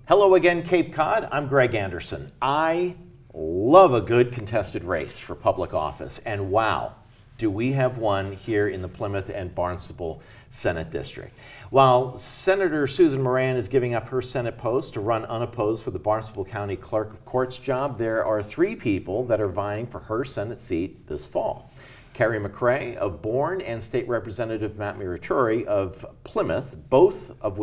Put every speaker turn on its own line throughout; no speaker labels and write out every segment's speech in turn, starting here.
Hello again, Cape Cod. I'm Greg Anderson. I love a good contested race for public office, and wow, do we have one here in the Plymouth and Barnstable Senate District. While Senator Susan Moran is giving up her Senate post to run unopposed for the Barnstable County Clerk of Courts job, there are three people that are vying for her Senate seat this fall. Carrie McRae of Bourne and State Representative Matt Muratore of Plymouth, both of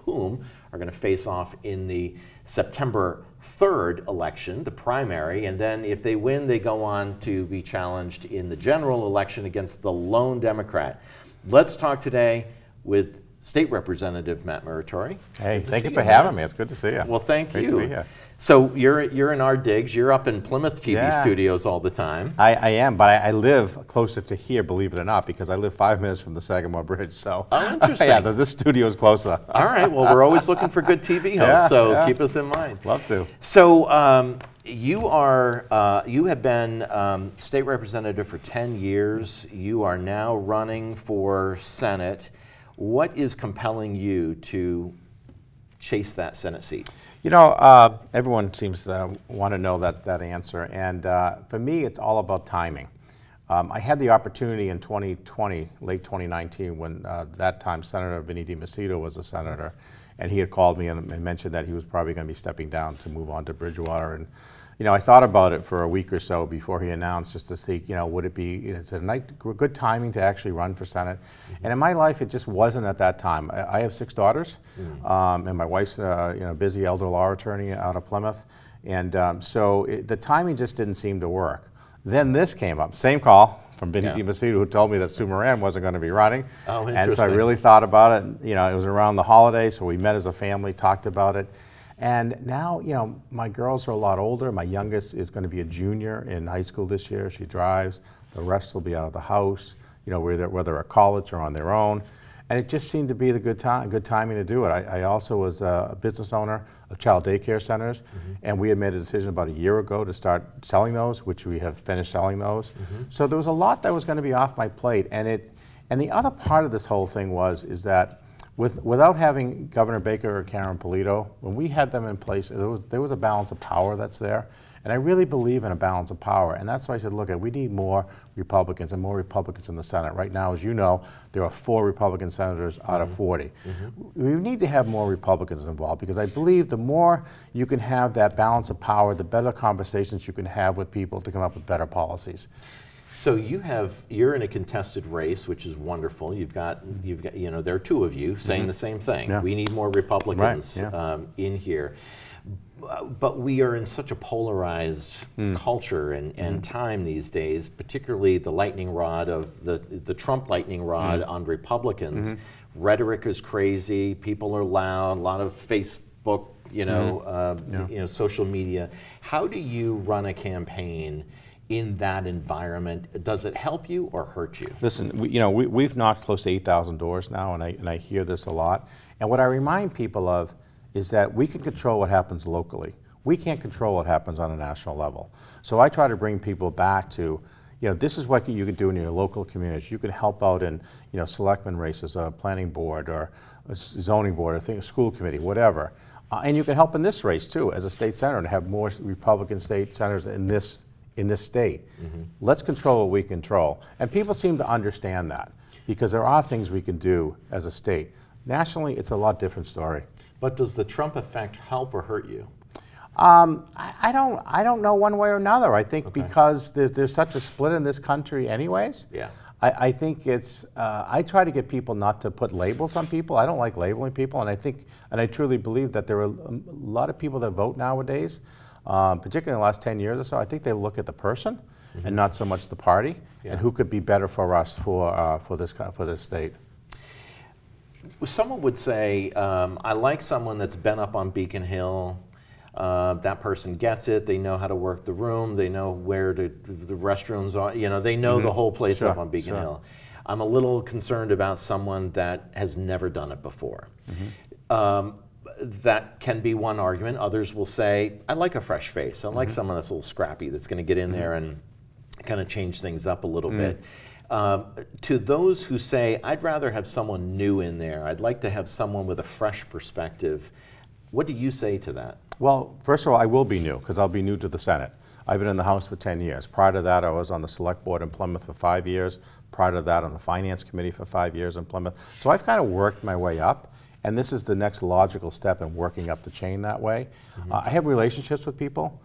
whom are going to face off in the September 3rd election, the primary, and then if they win, they go on to be challenged in the general election against the lone Democrat. Let's talk today with State Representative Matt Muratore.
Hey, thank you for having me. It's good to see you.
Well, thank you.
Great to be here.
So you're in our digs. You're up in Plymouth TV studios all the time.
I am, but I live closer to here, believe it or not, because I live 5 minutes from the Sagamore Bridge. So
oh, interesting.
Yeah, this studio is closer.
All right. Well, we're always looking for good TV hosts, so keep us in mind.
Love to.
So you have been state representative for 10 years. You are now running for Senate. What is compelling you to chase that Senate seat?
You know, everyone seems to want to know that answer, and for me, it's all about timing. I had the opportunity in 2020, late 2019, when that time Senator Vinny DiMacedo was a senator, and he had called me and mentioned that he was probably going to be stepping down to move on to Bridgewater. And you know, I thought about it for a week or so before he announced, just to see, you know, would it be, it's a good timing to actually run for Senate. Mm-hmm. And in my life, it just wasn't at that time. I have 6 daughters, and my wife's busy elder law attorney out of Plymouth. And the timing just didn't seem to work. Then this came up, same call from Vinny DiMacedo, who told me that Sue Moran wasn't going to be running.
Oh, interesting.
And so I really thought about it. You know, it was around the holidays, so we met as a family, talked about it. And now, you know, my girls are a lot older. My youngest is going to be a junior in high school this year. She drives. The rest will be out of the house, you know, whether at college or on their own. And it just seemed to be the good timing to do it. I also was a business owner of child daycare centers, and we had made a decision about a year ago to start selling those, which we have finished selling those. So there was a lot that was going to be off my plate. And the other part of this whole thing is that without having Governor Baker or Karen Polito, when we had them in place, there was a balance of power that's there. And I really believe in a balance of power. And that's why I said, look, we need more Republicans and more Republicans in the Senate. Right now, as you know, there are 4 Republican senators out of 40. We need to have more Republicans involved, because I believe the more you can have that balance of power, the better conversations you can have with people to come up with better policies.
So you're in a contested race, which is wonderful. You've got you know, there are 2 of you saying the same thing. Yeah. We need more Republicans in here. But we are in such a polarized culture and time these days, particularly the lightning rod of the Trump lightning rod on Republicans. Rhetoric is crazy. People are loud. A lot of Facebook, you know, social media. How do you run a campaign in that environment? Does it help you or hurt you?
Listen, we've knocked close to 8,000 doors now, and I hear this a lot. And what I remind people of is that we can control what happens locally. We can't control what happens on a national level. So I try to bring people back to, you know, this is what you can do in your local communities. You can help out in, you know, selectmen races, a planning board or a zoning board, a school committee, whatever. And you can help in this race too, as a state senator, and have more Republican state senators in this state. Let's control what we control. And people seem to understand that, because there are things we can do as a state. Nationally, it's a lot different story.
But does the Trump effect help or hurt you?
I don't know one way or another. I think because there's such a split in this country anyways.
Yeah.
I think it's, I try to get people not to put labels on people. I don't like labeling people, and I truly believe that there are a lot of people that vote nowadays, particularly in the last 10 years or so. I think they look at the person and not so much the party, and who could be better for us for this state.
Someone would say, I like someone that's been up on Beacon Hill. That person gets it. They know how to work the room. They know where the restrooms are. You know, they know the whole place up on Beacon Hill. I'm a little concerned about someone that has never done it before. That can be one argument. Others will say, I like a fresh face. I like someone that's a little scrappy, that's going to get in there and kind of change things up a little bit. To those who say, I'd rather have someone new in there, I'd like to have someone with a fresh perspective, What do you say to that?
Well, first of all, I will be new, because I'll be new to the Senate. I've been in the House for 10 years. Prior to that, I was on the Select Board in Plymouth for 5 years. Prior to that, on the Finance Committee for 5 years in Plymouth. So I've kind of worked my way up, and this is the next logical step in working up the chain that way. I have relationships with people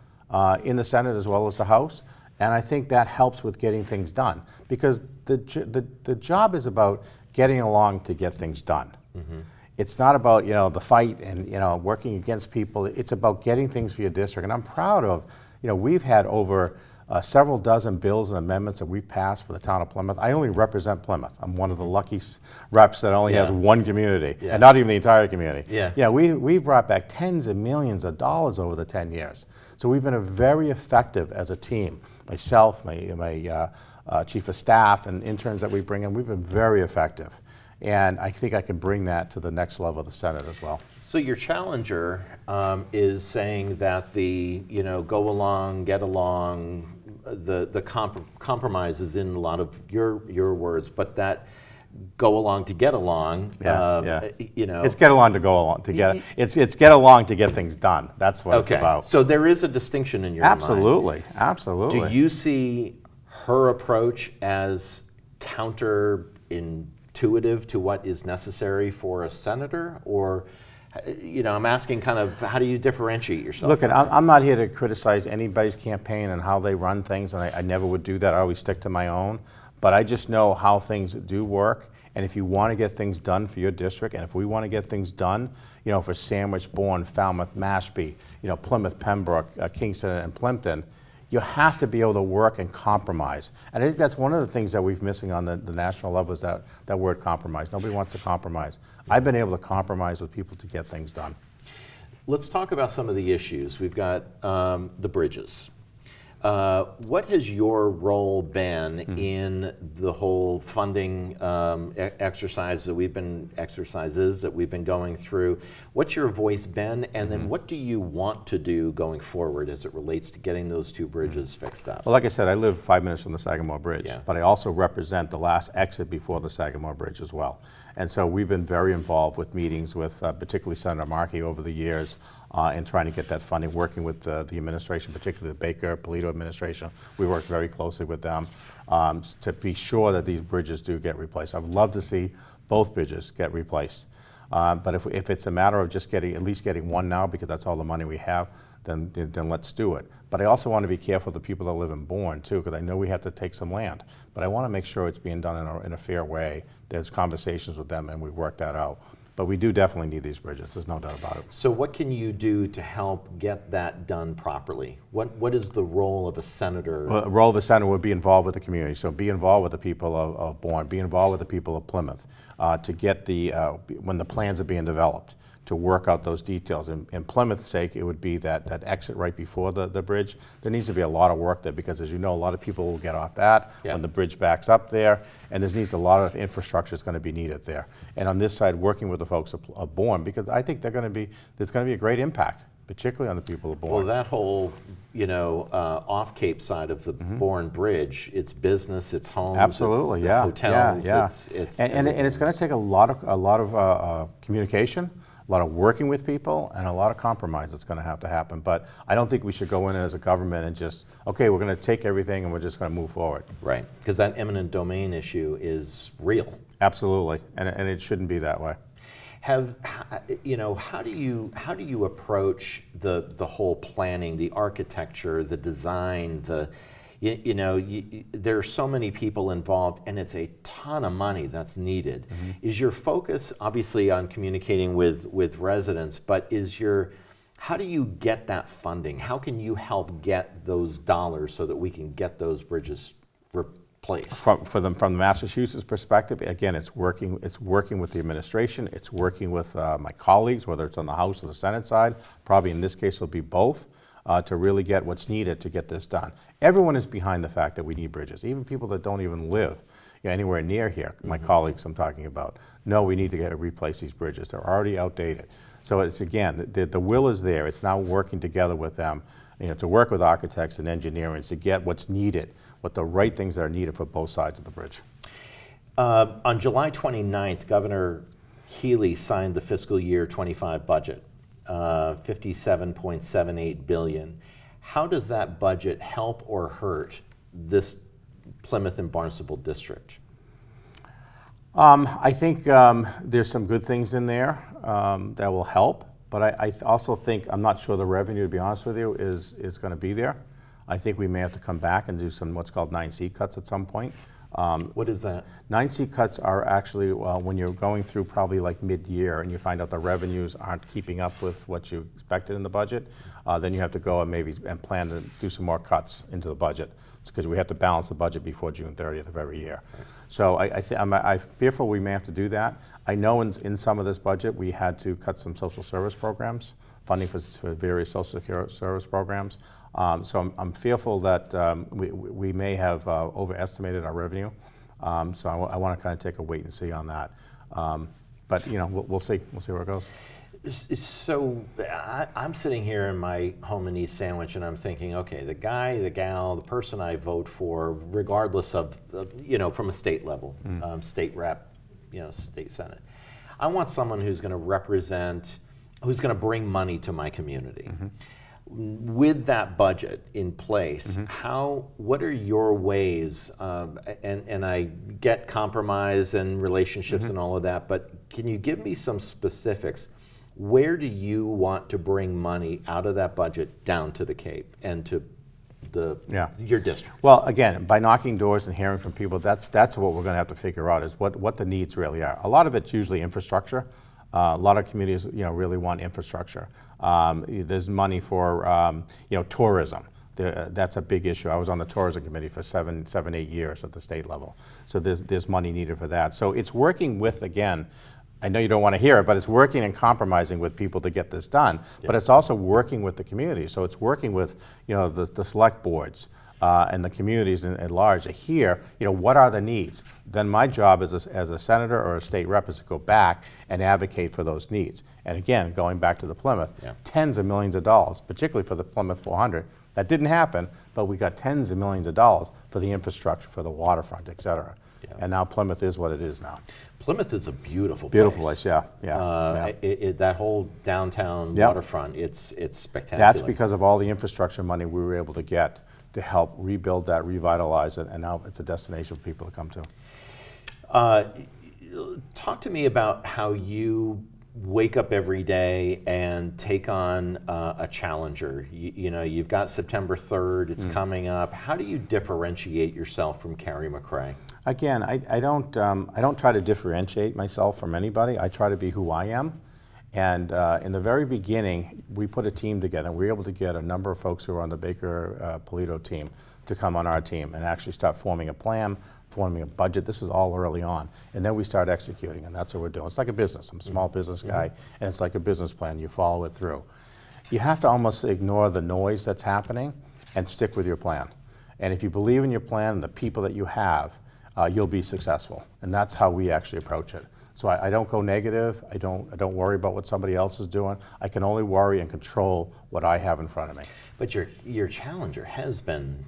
in the Senate as well as the House, and I think that helps with getting things done, because the job is about getting along to get things done. It's not about, the fight and, working against people. It's about getting things for your district. And I'm proud of, we've had over several dozen bills and amendments that we've passed for the town of Plymouth. I only represent Plymouth. I'm one of the lucky reps that only has one community, and not even the entire community. We brought back tens of millions of dollars over the 10 years. So we've been very effective as a team. Myself, my chief of staff, and interns that we bring in, we've been very effective. And I think I can bring that to the next level of the Senate as well.
So your challenger is saying that the, go along, get along, the compromise is in a lot of your words, but that go along to get along,
It's get along to go along to get, it's get along to get things done. That's what it's about.
So there is a distinction in your mind.
Absolutely.
Do you see her approach as counterintuitive to what is necessary for a senator, or I'm asking kind of, how do you differentiate yourself?
Look, I'm not here to criticize anybody's campaign and how they run things, and I never would do that. I always stick to my own, but I just know how things do work, and if you want to get things done for your district, and if we want to get things done, for Sandwich, Bourne, Falmouth, Mashpee, Plymouth, Pembroke, Kingston, and Plimpton, you have to be able to work and compromise. And I think that's one of the things that we've missing on the national level, is that word compromise. Nobody wants to compromise. I've been able to compromise with people to get things done.
Let's talk about some of the issues. We've got the bridges. What has your role been in the whole funding exercises that we've been going through? What's your voice been, and then what do you want to do going forward as it relates to getting those two bridges fixed up?
Well, like I said, I live 5 minutes from the Sagamore Bridge, but I also represent the last exit before the Sagamore Bridge as well. And so we've been very involved with meetings with particularly Senator Markey over the years in trying to get that funding, working with the administration, particularly the Baker-Polito administration. We worked very closely with them to be sure that these bridges do get replaced. I would love to see both bridges get replaced. But if it's a matter of just at least getting one now, because that's all the money we have, then let's do it. But I also want to be careful of the people that live in Bourne too, because I know we have to take some land. But I want to make sure it's being done in a fair way. There's conversations with them, and we work that out. But we do definitely need these bridges. There's no doubt about it.
So what can you do to help get that done properly? What is the role of a senator?
Well, the role of a senator would be involved with the community. So be involved with the people of Bourne, be involved with the people of Plymouth, to get when the plans are being developed, to work out those details. In Plymouth's sake, it would be that exit right before the bridge. There needs to be a lot of work there, because as you know, a lot of people will get off that when the bridge backs up there, and there needs a lot of infrastructure is going to be needed there. And on this side, working with the folks of Bourne, because I think there's going to be a great impact, particularly on the people of Bourne.
Well, that whole, off Cape side of the Bourne Bridge, it's business, it's homes,
absolutely,
it's hotels,
it's and it's going to take a lot of communication, a lot of working with people, and a lot of compromise that's going to have to happen. But I don't think we should go in as a government and just, okay, we're going to take everything and we're just going to move forward.
Right, because that eminent domain issue is real.
Absolutely, and it shouldn't be that way.
How do you approach the whole planning, the architecture, the design, there are so many people involved, and it's a ton of money that's needed. Is your focus obviously on communicating with residents, but how do you get that funding? How can you help get those dollars so that we can get those bridges replaced?
From the Massachusetts perspective, again, it's working with the administration, it's working with my colleagues, whether it's on the House or the Senate side. Probably in this case it'll be both. To really get what's needed to get this done. Everyone is behind the fact that we need bridges, even people that don't even live anywhere near here. My colleagues I'm talking about, no, we need to replace these bridges. They're already outdated. So it's, again, the will is there. It's now working together with them, to work with architects and engineering to get what's needed, what the right things that are needed for both sides of the bridge.
On July 29th, Governor Healy signed the fiscal year 25 budget. 57.78 billion. How does that budget help or hurt this Plymouth and Barnstable district?
I think there's some good things in there that will help, but I also think, I'm not sure the revenue, to be honest with you, is going to be there. I think we may have to come back and do some what's called 9C cuts at some point.
What is that?
9C cuts are actually when you're going through probably like mid-year and you find out the revenues aren't keeping up with what you expected in the budget, then you have to go and maybe plan to do some more cuts into the budget. It's because we have to balance the budget before June 30th of every year. So I'm fearful we may have to do that. I know in some of this budget we had to cut some social service programs, funding for various social service programs. So I'm fearful that we may have overestimated our revenue. So I want to kind of take a wait and see on that. But we'll see. We'll see where it goes.
So I'm sitting here in my home in East Sandwich, and I'm thinking, okay, the guy, the gal, the person I vote for, regardless of, from a state level, state rep, state senate, I want someone who's going to represent, who's going to bring money to my community. With that budget in place, what are your ways, and I get compromise and relationships and all of that, but can you give me some specifics? Where do you want to bring money out of that budget down to the Cape and to your district?
Well, again, by knocking doors and hearing from people, that's what we're going to have to figure out is what the needs really are. A lot of it's usually infrastructure. A lot of communities, really want infrastructure. There's money for, tourism. That's a big issue. I was on the tourism committee for 8 years at the state level. So there's money needed for that. So it's working with, again, I know you don't want to hear it, but it's working and compromising with people to get this done. Yeah. But it's also working with the community. So it's working with, the select boards and the communities at large to hear, what are the needs. Then my job as a senator or a state rep is to go back and advocate for those needs. And again, going back to the Plymouth, tens of millions of dollars, particularly for the Plymouth 400. That didn't happen, but we got tens of millions of dollars for the infrastructure, for the waterfront, et cetera. Yeah. And now Plymouth is what it is now.
Plymouth is a beautiful place.
Beautiful place, yeah.
That whole downtown waterfront, it's spectacular.
That's because of all the infrastructure money we were able to get to help rebuild that, revitalize it, and now it's a destination for people to come to.
Talk to me about how you wake up every day and take on a challenger. You've got September 3rd, it's coming up. How do you differentiate yourself from Carrie McRae?
Again, I don't try to differentiate myself from anybody. I try to be who I am. And in the very beginning, we put a team together. We were able to get a number of folks who are on the Baker-Polito team to come on our team and actually start forming a plan, forming a budget. This was all early on. And then we start executing, and that's what we're doing. It's like a business. I'm a small business guy, and it's like a business plan. You follow it through. You have to almost ignore the noise that's happening and stick with your plan. And if you believe in your plan and the people that you have, you'll be successful. And that's how we actually approach it. So I don't go negative. I don't worry about what somebody else is doing. I can only worry and control what I have in front of me.
But your challenger has been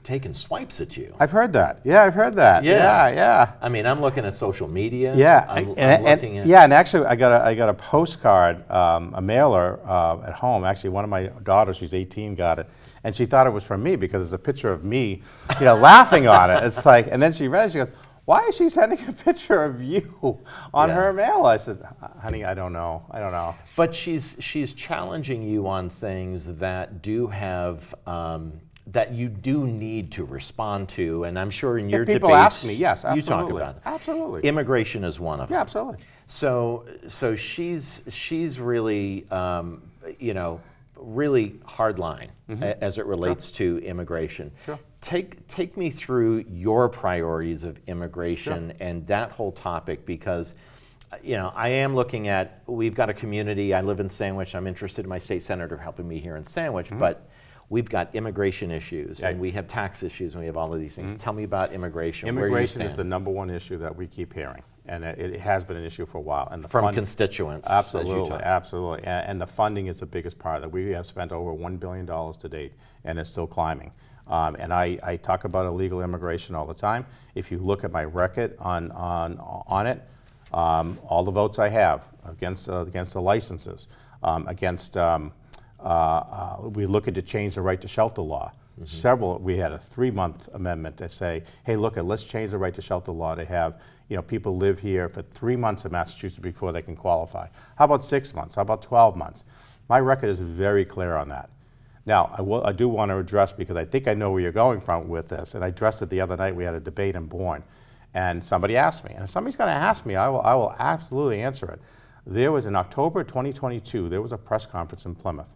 taking swipes at you.
I've heard that. Yeah, I've heard that. Yeah.
I mean, I'm looking at social media.
Yeah,
I'm looking at.
Yeah, and actually, I got a postcard, a mailer at home. Actually, one of my daughters, she's 18, got it, and she thought it was from me because it's a picture of me, laughing on it. It's like, and then she read it. She goes, "Why is she sending a picture of you on her mail?" I said, "Honey, I don't know.
But she's challenging you on things that do have. That you do need to respond to, and I'm sure in your debates,
people ask me, yes, absolutely.
You talk about it.
Absolutely.
Immigration is one of them.
Yeah, absolutely.
So she's really, really hard line as it relates to immigration.
Sure.
Take me through your priorities of immigration and that whole topic, because I am looking at, we've got a community, I live in Sandwich, I'm interested in my state senator helping me here in Sandwich, but we've got immigration issues, and we have tax issues, and we have all of these things. Tell me about immigration.
Immigration is the #1 issue that we keep hearing, and it has been an issue for a while. And
from constituents,
absolutely, absolutely, and the funding is the biggest part of it. We have spent over $1 billion to date, and it's still climbing. And I talk about illegal immigration all the time. If you look at my record on it, all the votes I have against the licenses, against, we're looking to change the right to shelter law. We had a 3-month amendment to say, hey, look, let's change the right to shelter law to have people live here for 3 months in Massachusetts before they can qualify. How about 6 months? How about 12 months? My record is very clear on that. Now, I do want to address, because I think I know where you're going from with this, and I addressed it the other night. We had a debate in Bourne, and somebody asked me, and if somebody's going to ask me, I will absolutely answer it. There was, in October 2022, there was a press conference in Plymouth.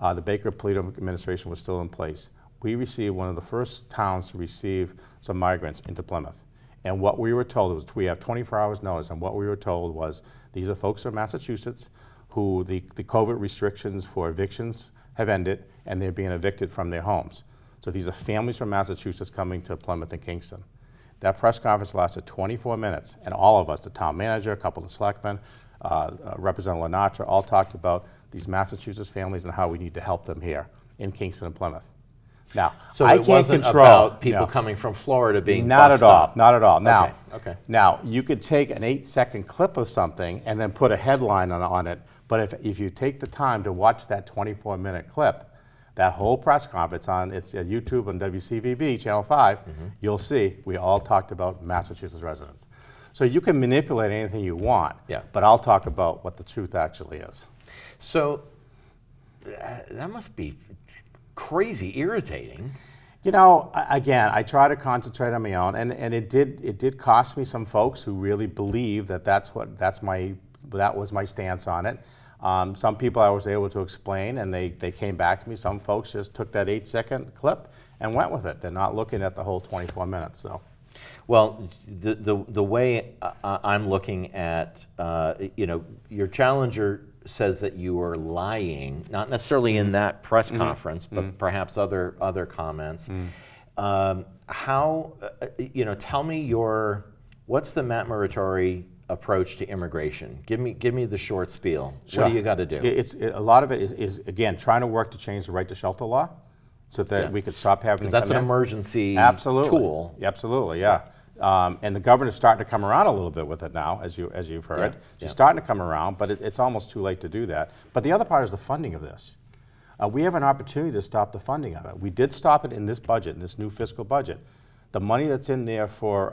The Baker-Polito administration was still in place. We received one of the first towns to receive some migrants into Plymouth. And what we were told was, we have 24 hours notice, and what we were told was, these are folks from Massachusetts who the COVID restrictions for evictions have ended, and they're being evicted from their homes. So these are families from Massachusetts coming to Plymouth and Kingston. That press conference lasted 24 minutes, and all of us, the town manager, a couple of selectmen, Representative Lenatra, all talked about these Massachusetts families and how we need to help them here in Kingston and Plymouth. Now,
So
I
it
can't
wasn't
control
about people
no.
coming from Florida being
Not
bussed
at all,
up.
not at all. Now,
Okay.
now you could take an 8-second clip of something and then put a headline on it, but if you take the time to watch that 24-minute clip, that whole press conference it's YouTube on WCVB, Channel 5, you'll see we all talked about Massachusetts residents. So you can manipulate anything you want,
Yeah.
but I'll talk about what the truth actually is.
So that must be crazy irritating.
Again, I try to concentrate on my own, and it did cost me some folks who really believe that that was my stance on it. Some people I was able to explain, and they came back to me. Some folks just took that 8-second clip and went with it. They're not looking at the whole 24 minutes. So,
Well, the way I'm looking at, your challenger says that you are lying, not necessarily in that press conference, but perhaps other comments. Tell me what's the Matt Muratore approach to immigration? Give me the short spiel.
Sure.
What do you got to do?
A lot of it is again trying to work to change the right to shelter law, so that we could stop having.
Because that's an emergency
Absolutely.
tool.
Absolutely, yeah. And the governor's starting to come around a little bit with it now, as you've heard.
Yeah.
She's starting to come around, but it's almost too late to do that. But the other part is the funding of this. We have an opportunity to stop the funding of it. We did stop it in this budget, in this new fiscal budget. The money that's in there for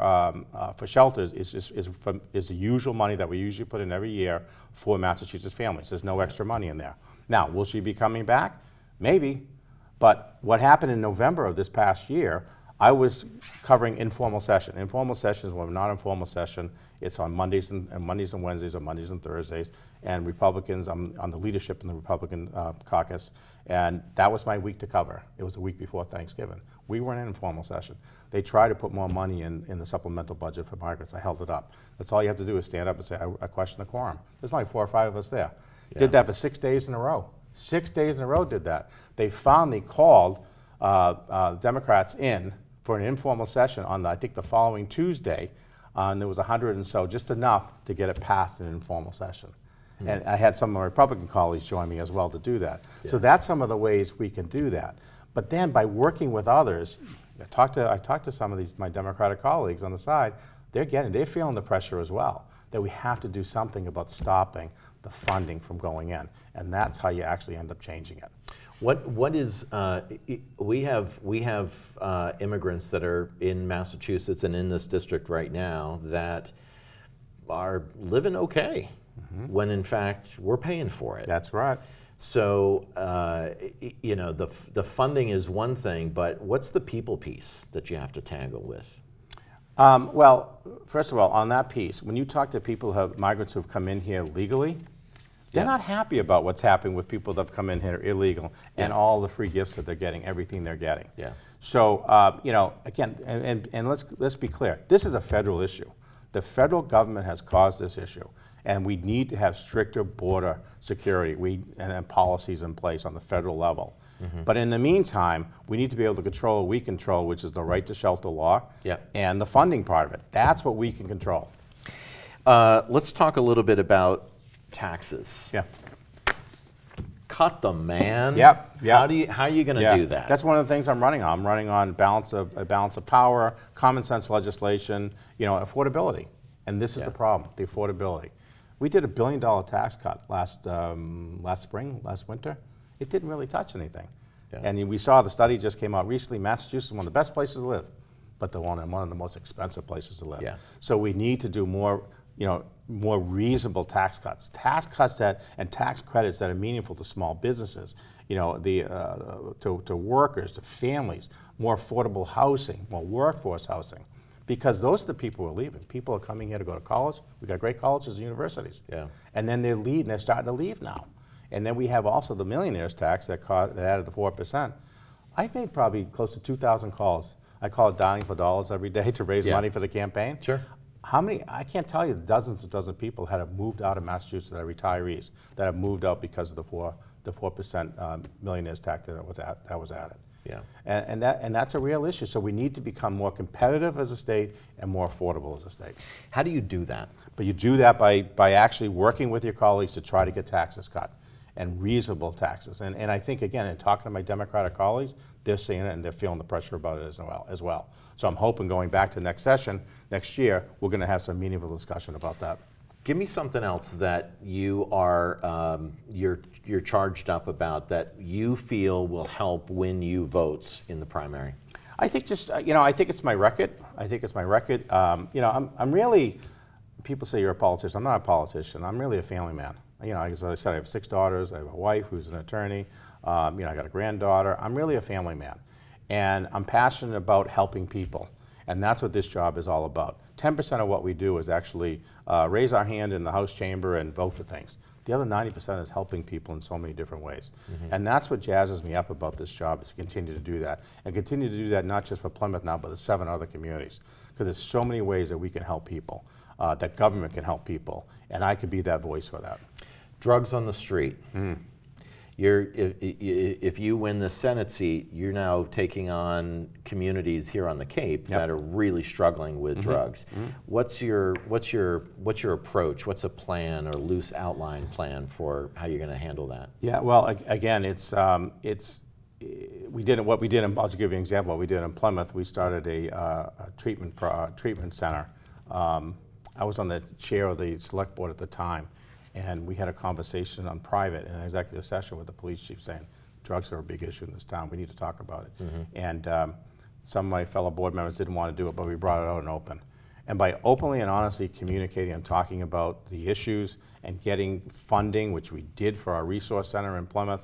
shelters is the usual money that we usually put in every year for Massachusetts families. There's no extra money in there. Now, will she be coming back? Maybe. But what happened in November of this past year, I was covering informal session. Informal sessions, when we're not informal session, it's on Mondays and Wednesdays, or Mondays and Thursdays. And Republicans, I'm on the leadership in the Republican caucus, and that was my week to cover. It was the week before Thanksgiving. We were in an informal session. They tried to put more money in the supplemental budget for migrants. I held it up. That's all you have to do is stand up and say, I question the quorum. There's only 4 or 5 of us there.
Yeah.
Did that for 6 days in a row. 6 days in a row did that. They finally called Democrats in for an informal session on, I think, the following Tuesday, and there was 100 and so, just enough to get it passed in an informal session. And I had some of my Republican colleagues join me as well to do that.
Yeah.
So that's some of the ways we can do that. But then by working with others, I talked to some of my Democratic colleagues on the side, they're feeling the pressure as well, that we have to do something about stopping the funding from going in. And that's how you actually end up changing it.
What is we have immigrants that are in Massachusetts and in this district right now that are living okay, when in fact we're paying for it.
That's right.
So the funding is one thing, but what's the people piece that you have to tangle with?
Well, first of all, on that piece, when you talk to migrants who have come in here legally, they're not happy about what's happening with people that have come in here illegal and all the free gifts that they're getting, everything they're getting.
Yeah.
So, again, and let's be clear, this is a federal issue. The federal government has caused this issue, and we need to have stricter border security and policies in place on the federal level. But in the meantime, we need to be able to control what we control, which is the right to shelter law and the funding part of it. That's what we can control.
Let's talk a little bit about taxes.
Yeah.
Cut them, man.
Yep.
How are you going to do that?
That's one of the things I'm running on. I'm running on a balance of power, common sense legislation, affordability. And this is the problem, the affordability. We did $1 billion tax cut last winter. It didn't really touch anything.
Yeah.
And we saw the study just came out recently. Massachusetts is one of the best places to live, but one of the most expensive places to live.
Yeah.
So we need to do more, more reasonable tax cuts and tax credits that are meaningful to small businesses, to workers, to families, more affordable housing, more workforce housing, because those are the people who are leaving. People are coming here to go to college. We've got great colleges and universities.
Yeah.
And then they're leaving. They're starting to leave now. And then we have also the millionaires tax that added the 4%. I've made probably close to 2,000 calls. I call it dialing for dollars every day to raise money for the campaign.
Sure.
How many, I can't tell you, dozens and dozens of people that have moved out of Massachusetts that are retirees, that have moved out because of the 4% millionaires tax that was added.
Yeah.
And that's a real issue. So we need to become more competitive as a state and more affordable as a state.
How do you do that?
But you do that by actually working with your colleagues to try to get taxes cut, and reasonable taxes. And I think, again, in talking to my Democratic colleagues, they're seeing it and they're feeling the pressure about it as well. So I'm hoping going back to next session, next year, we're going to have some meaningful discussion about that.
Give me something else that you are you're charged up about that you feel will help win you votes in the primary.
I think I think it's my record. I'm really. People say you're a politician. I'm not a politician. I'm really a family man. As I said, I have 6 daughters. I have a wife who's an attorney. I got a granddaughter. I'm really a family man, and I'm passionate about helping people, and that's what this job is all about. 10% of what we do is actually raise our hand in the House chamber and vote for things. The other 90% is helping people in so many different ways. Mm-hmm. And that's what jazzes me up about this job, is to continue to do that. And continue to do that not just for Plymouth now, but the 7 other communities. Because there's so many ways that we can help people, that government can help people, and I could be that voice for that.
Drugs on the street.
Mm.
If you win the Senate seat, you're now taking on communities here on the Cape that are really struggling with drugs. Mm-hmm. What's your approach? What's a plan or loose outline plan for how you're going to handle that?
Yeah, well, again, I'll just give you an example. What we did in Plymouth, we started a treatment center. I was on the chair of the select board at the time. And we had a conversation on private in an executive session with the police chief saying, drugs are a big issue in this town. We need to talk about it. Mm-hmm. And some of my fellow board members didn't want to do it, but we brought it out in open. And by openly and honestly communicating and talking about the issues and getting funding, which we did for our resource center in Plymouth,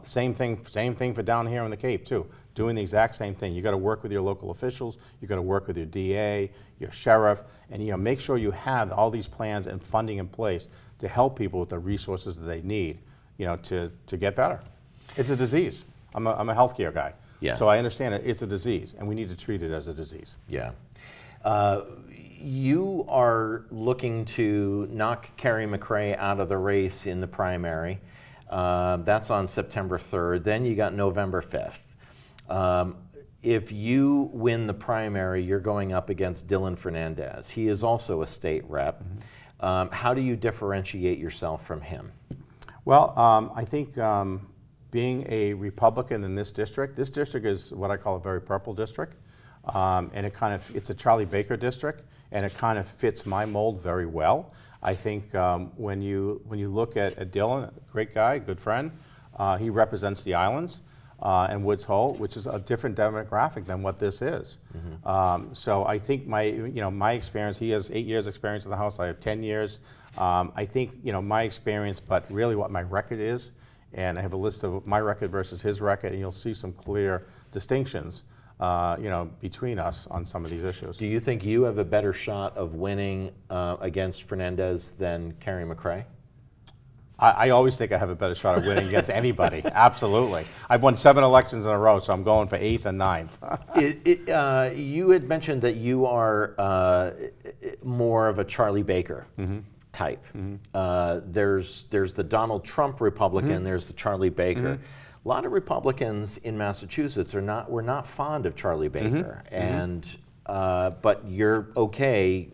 same thing for down here in the Cape too. Doing the exact same thing. You got to work with your local officials. You got to work with your DA, your sheriff, and make sure you have all these plans and funding in place to help people with the resources that they need, to get better. It's a disease. I'm a healthcare guy, so I understand it. It's a disease, and we need to treat it as a disease.
Yeah. You are looking to knock Carrie McRae out of the race in the primary. That's on September 3rd. Then you got November 5th. If you win the primary, you're going up against Dylan Fernandez. He is also a state rep. Mm-hmm. How do you differentiate yourself from him?
Well, I think being a Republican in this district is what I call a very purple district. And it's a Charlie Baker district, and it kind of fits my mold very well. I think when you look at Dylan, great guy, good friend, he represents the islands and Woods Hole, which is a different demographic than what this is. Mm-hmm. So I think my experience, he has 8 years experience in the House, I have 10 years. I think my experience, but really what my record is, and I have a list of my record versus his record, and you'll see some clear distinctions between us on some of these issues.
Do you think you have a better shot of winning against Fernandez than Carrie McRae?
I always think I have a better shot of winning against anybody. Absolutely. I've won 7 elections in a row, so I'm going for 8th and 9th.
You had mentioned that you are more of a Charlie Baker type. Mm-hmm. There's the Donald Trump Republican, there's the Charlie Baker. Mm-hmm. A lot of Republicans in Massachusetts were not fond of Charlie Baker, and but you're okay,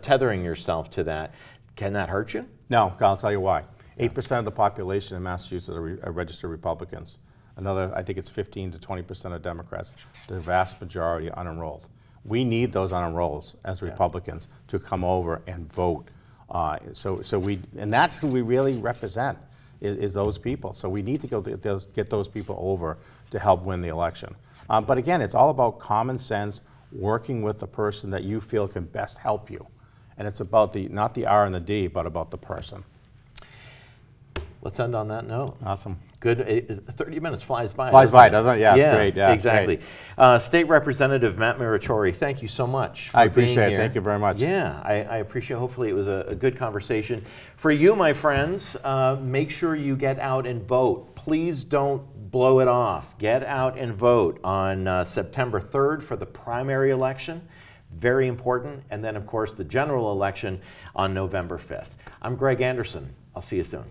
tethering yourself to that. Can that hurt you?
No, I'll tell you why. 8% of the population in Massachusetts are registered Republicans. Another, I think it's 15 to 20% of Democrats. The vast majority are unenrolled. We need those unenrolls as Republicans to come over and vote And that's who we really represent, is those people. So we need to get those people over to help win the election. But again, it's all about common sense, working with the person that you feel can best help you. And it's about not the R and the D, but about the person.
Let's end on that note.
Awesome.
Good. 30 minutes flies by.
Flies by,
doesn't
doesn't it? Yeah, it's great. Yeah,
exactly.
Great.
State Representative Matt Muratore, thank you so much for
I appreciate
being
it.
here.
Thank you very much.
Yeah, I appreciate. Hopefully, it was a good conversation for you, my friends. Make sure you get out and vote. Please don't blow it off. Get out and vote on September 3rd for the primary election. Very important. And then, of course, the general election on November 5th. I'm Greg Anderson. I'll see you soon.